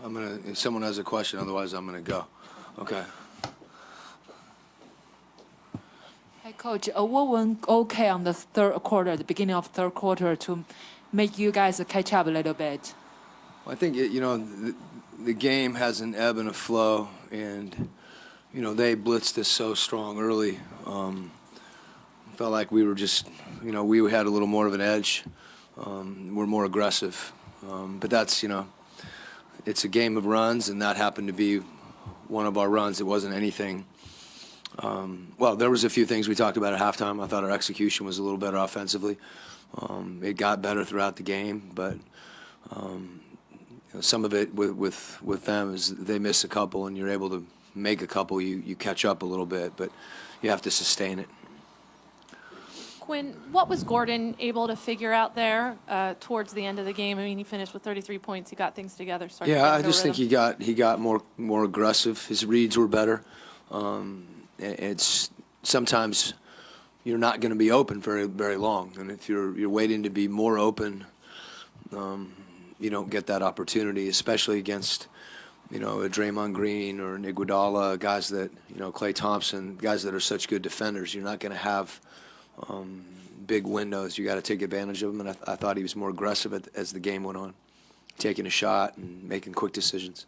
If someone has a question, otherwise I'm gonna go. Okay. Hey, Coach, what went okay on the third quarter, the beginning of third quarter, to make you guys catch up a little bit? Well, I think the game has an ebb and a flow, and they blitzed us so strong early. Felt like we were just, we had a little more of an edge. We're more aggressive, but that's it's a game of runs, and that happened to be one of our runs. It wasn't anything. Well, there was a few things we talked about at halftime. I thought our execution was a little better offensively. It got better throughout the game, but some of it with them is they miss a couple, and you're able to make a couple. You catch up a little bit, but you have to sustain it. Quin, what was Gordon able to figure out there towards the end of the game? I mean, he finished with 33 points. He got things together. Yeah, I just think he got more aggressive. His reads were better. It's sometimes you're not going to be open very long, and if you're waiting to be more open, you don't get that opportunity, especially against a Draymond Green or an Iguodala, guys that Klay Thompson, guys that are such good defenders. You're not going to have big windows. You got to take advantage of them, and I thought he was more aggressive as the game went on, taking a shot and making quick decisions.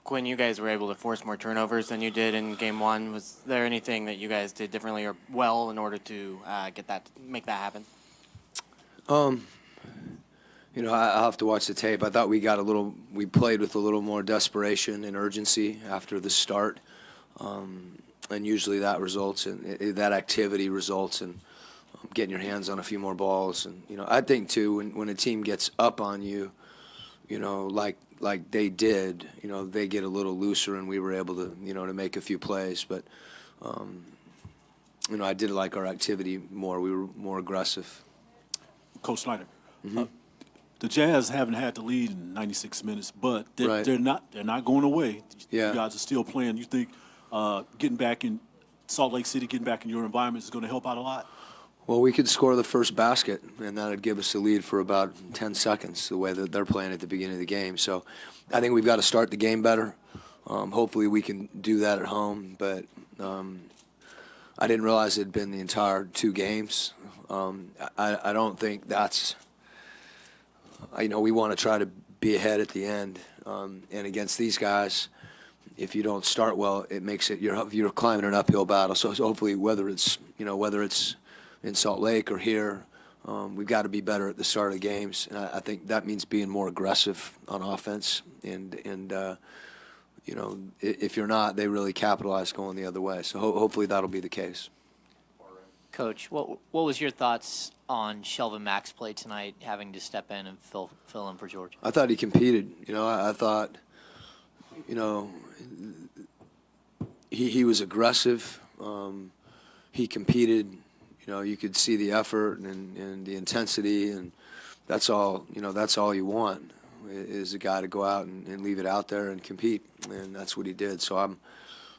Quin, you guys were able to force more turnovers than you did in Game 1. Was there anything that you guys did differently or well in order to make that happen? I'll have to watch the tape. I thought we played with a little more desperation and urgency after the start. And usually that activity results in getting your hands on a few more balls. And I think too, when a team gets up on you, like they did, they get a little looser, and we were able to to make a few plays. But I did like our activity more. We were more aggressive. Coach Snyder, Mm-hmm. the Jazz haven't had the lead in 96 minutes, but Right. they're not going away. Yeah. You guys are still playing. You think getting back in Salt Lake City, getting back in your environment is going to help out a lot? Well, we could score the first basket, and that would give us a lead for about 10 seconds, the way that they're playing at the beginning of the game. So I think we've got to start the game better. Hopefully we can do that at home, but I didn't realize it had been the entire 2 games. I don't think that's – we want to try to be ahead at the end. And against these guys, if you don't start well, it makes it you're climbing an uphill battle. So hopefully, whether it's in Salt Lake or here, we've got to be better at the start of the games. And I think that means being more aggressive on offense. And if you're not, they really capitalize going the other way. So hopefully that'll be the case. Coach, what was your thoughts on Shelvin Mack's play tonight, having to step in and fill in for George? I thought he competed. I thought, he was aggressive. He competed. You could see the effort and the intensity, and that's all. That's all you want is a guy to go out and leave it out there and compete, and that's what he did. So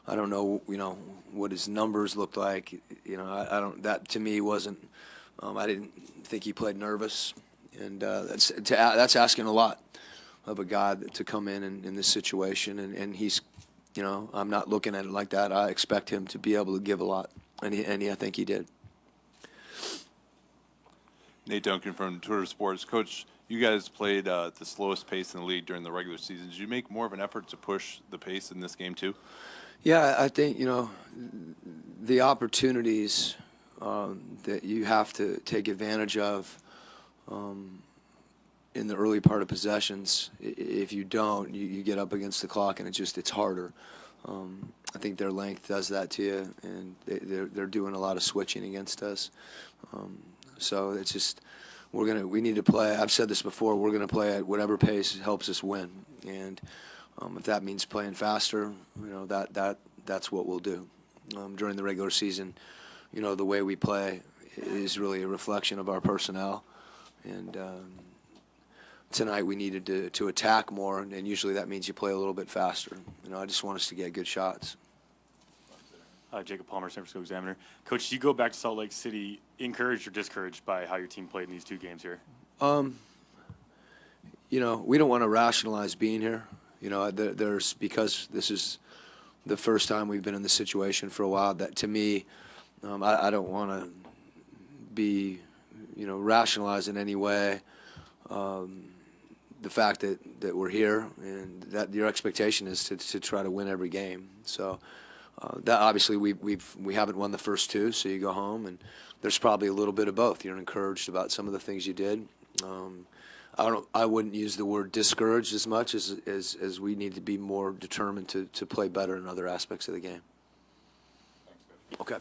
I don't know, what his numbers looked like. I don't. That to me wasn't. I didn't think he played nervous, and that's asking a lot of a guy to come in this situation, and he's. I'm not looking at it like that. I expect him to be able to give a lot, and I think he did. Nate Duncan from Twitter Sports. Coach, you guys played at the slowest pace in the league during the regular season. Did you make more of an effort to push the pace in this game too? Yeah, I think, the opportunities that you have to take advantage of in the early part of possessions, if you don't, you get up against the clock, and it's harder. I think their length does that to you, and they're doing a lot of switching against us. So it's just we need to play. I've said this before. We're going to play at whatever pace helps us win, and if that means playing faster, that's what we'll do. During the regular season, the way we play is really a reflection of our personnel, and tonight we needed to attack more, and usually that means you play a little bit faster. I just want us to get good shots. Jacob Palmer, San Francisco Examiner. Coach, do you go back to Salt Lake City encouraged or discouraged by how your team played in these 2 games here? You know, we don't want to rationalize being here. You know, because this is the first time we've been in this situation for a while. That to me, I don't want to be, you know, rationalize in any way the fact that we're here and that your expectation is to try to win every game. So that obviously we haven't won the first two, so you go home and there's probably a little bit of both. You're encouraged about some of the things you did. I wouldn't use the word discouraged as much as we need to be more determined to play better in other aspects of the game. Okay.